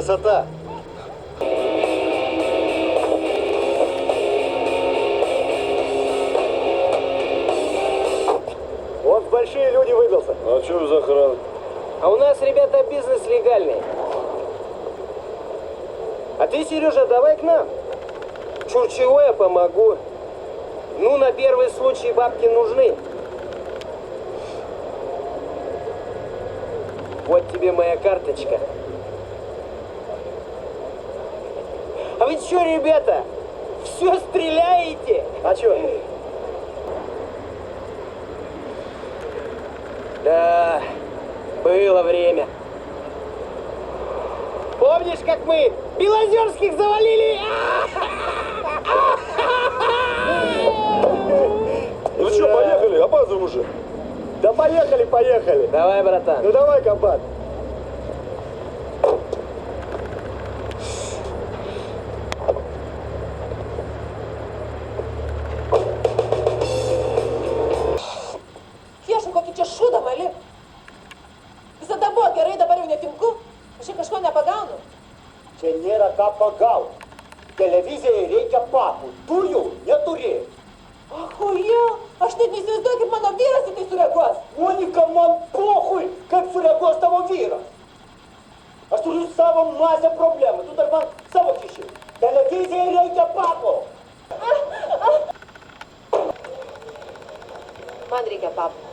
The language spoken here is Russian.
красота. Он в большие люди выбился. А что за охрана? А у нас, ребята, бизнес легальный. А ты, Сережа, давай к нам. Чур чего, я помогу. Ну, на первый случай бабки нужны. Вот тебе моя карточка. А вы что, ребята, все стреляете? А что? Да, было время. Помнишь, как мы Белозерских завалили? Ну что, поехали? Опаздываем уже. Да поехали, поехали. Давай, братан. Ну давай, комбат. Chiar cu ce șudă, măle? Să dă bă, că răi de băriu ne filmcu? Și că școane apagaunu? Ce nera ca pagau. Televizija reikia papų. Dujų neturi. Ahuja, aš net neįsivaizduoju, kaip mano vyras į tai sureaguos. Monika, man pohui, kaip sureaguos tavo vyras. Aš turiu savo masę problemų. Tu dar man savo kiši. Televizijai reikia papų. Man reikia papų.